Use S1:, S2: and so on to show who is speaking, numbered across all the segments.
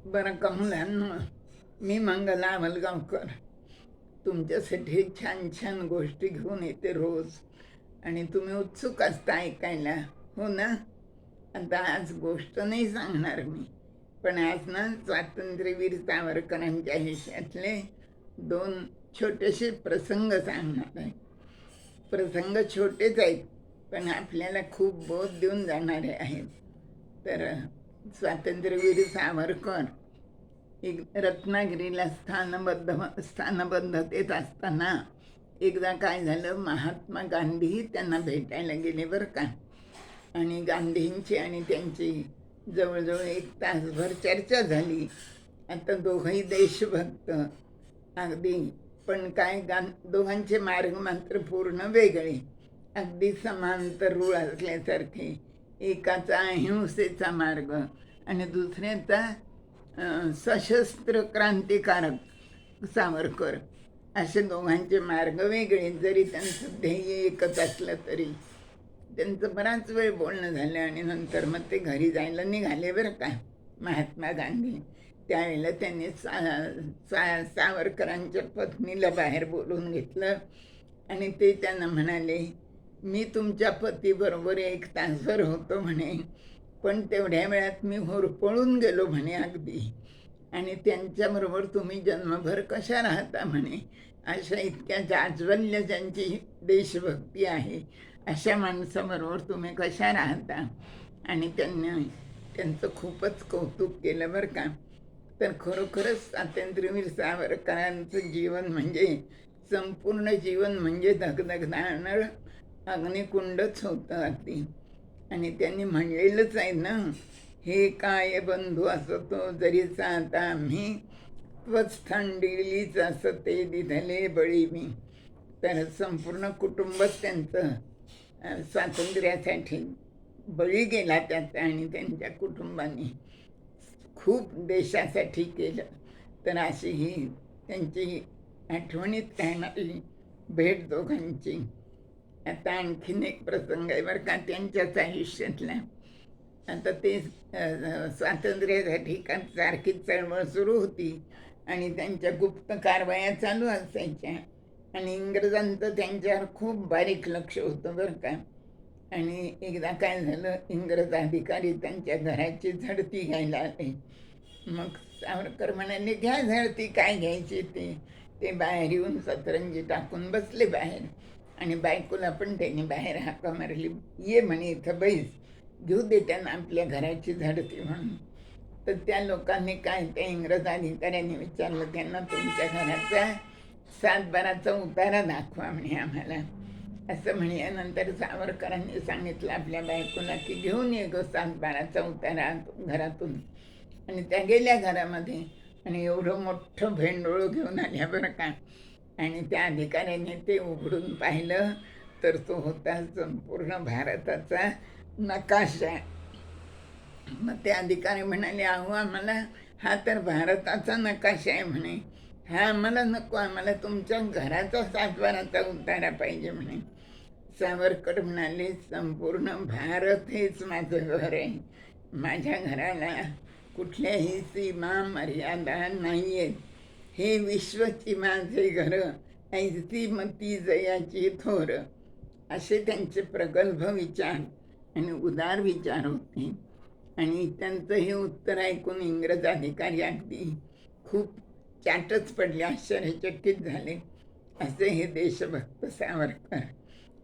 S1: बरं का मुलांनो, मी मंगला अमलगावकर तुमच्यासाठी छान छान गोष्टी घेऊन येते रोज. आणि तुम्ही उत्सुक असता ऐकायला, हो ना? आता आज गोष्ट नाही सांगणार मी, पण आज ना स्वातंत्र्यवीर सावरकरांच्या आयुष्यातले 2 छोटेसे प्रसंग सांगणार आहे. प्रसंग छोटेच आहेत, पण आपल्याला खूप बोध देऊन जाणारे आहेत. तर स्वातंत्र्यवीर सावरकर एक रत्नागिरीला स्थानबद्धतेत असताना एकदा काय झालं, महात्मा गांधी त्यांना भेटायला गेले बरं का. आणि गांधींची आणि त्यांची जवळजवळ 1 तासभर चर्चा झाली. आता दोघंही देशभक्त अगदी, पण काय दोघांचे मार्ग मात्र पूर्ण वेगळे, अगदी समांतर रूळ असल्यासारखे. एकाचा अहिंसेचा मार्ग आणि दुसऱ्याचा सशस्त्र क्रांतिकारक सावरकर. असे दोघांचे मार्ग वेगळे, जरी त्यांचं ध्येय एकच असलं तरी. त्यांचं बराच वेळ बोलणं झालं आणि नंतर मग ते घरी जायला निघाले बरं का महात्मा गांधी. त्यावेळेला त्यांनी सावरकरांच्या पत्नीला बाहेर बोलवून घेतलं आणि ते त्यांना म्हणाले, मी तुमच्या पतीबरोबर 1 तासभर होतो म्हणे, पण तेवढ्या वेळात मी होरपळून गेलो म्हणे अगदी. आणि त्यांच्याबरोबर तुम्ही जन्मभर कशा राहता म्हणे, अशा इतक्या जाज्वल्य ज्यांची देशभक्ती आहे अशा माणसाबरोबर तुम्ही कशा राहता. आणि त्यांचं खूपच कौतुक केलं बरं का. तर खरोखरच स्वातंत्र्यवीर सावरकरांचं जीवन म्हणजे, संपूर्ण जीवन म्हणजे धगधगणारं अग्निकुंडच होतं अगदी. आणि त्यांनी म्हणलेलंच आहे ना, हे काय बंधू असतो जरी आता आम्ही, त्वच थंडिलीच असते दिधले बळी मी. तर संपूर्ण कुटुंबच त्यांचं स्वातंत्र्यासाठी बळी गेला त्याचा, आणि त्यांच्या कुटुंबाने खूप देशासाठी केलं. तर अशी ही त्यांची आठवणीत राहणारी भेट दोघांची. आता आणखीन एक प्रसंग आहे बरं का त्यांच्याच आयुष्यातला. आता ते स्वातंत्र्यासाठी सारखीच चळवळ सुरू होती आणि त्यांच्या गुप्त कारवाया चालू असायच्या. आणि इंग्रजांचं त्यांच्यावर खूप बारीक लक्ष होतं बरं का. आणि एकदा काय झालं, इंग्रज अधिकारी त्यांच्या घराची झडती घ्यायला आले. मग सावरकर म्हणाले, घ्या झडती, काय घ्यायची ते बाहेर येऊन सतरंजी टाकून बसले बाहेर. आणि बायकोला पण त्यांनी बाहेर हाका मारली, ये म्हणे इथं बैस, घेऊ दे त्यांना आपल्या घराची झडती म्हणून. तर त्या लोकांनी काय, त्या इंग्रज अधिकाऱ्यांनी विचारलं त्यांना, तुमच्या घराचा 7/12चा उतारा दाखवा म्हणे आम्हाला. असं म्हणल्यानंतर सावरकरांनी सांगितलं आपल्या बायकोला की घेऊन ये गं 7/12चा उतारा घरातून. आणि त्या गेल्या घरामध्ये आणि एवढं मोठं भेंडोळं घेऊन आल्या बरं का. आणि त्या अधिकाऱ्याने ते उघडून पाहिलं तर तो होता संपूर्ण भारताचा नकाशा. मग ते अधिकारी म्हणाले, अहो आम्हाला हा तर भारताचा नकाशा आहे म्हणे, हा आम्हाला नको, आम्हाला तुमच्या घराचा 7/12चा उतारा पाहिजे म्हणे. सावरकर म्हणाले, संपूर्ण भारत हेच माझं घर आहे, माझ्या घराला कुठल्याही सीमा मर्यादा नाही आहेत, हे विश्वची माझे घर, ऐसी मती जयाची थोर. असे त्यांचे प्रगल्भ विचार आणि उदार विचार होते. आणि त्यांचं हे उत्तर ऐकून इंग्रज अधिकारी अगदी खूप चाटच पडले, आश्चर्यचकित झाले. असे हे देशभक्त सावरकर.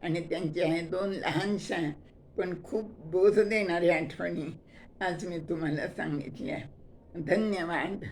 S1: आणि त्यांच्या हे 2 लहानशा पण खूप बोध देणाऱ्या आठवणी आज मी तुम्हाला सांगितल्या. धन्यवाद.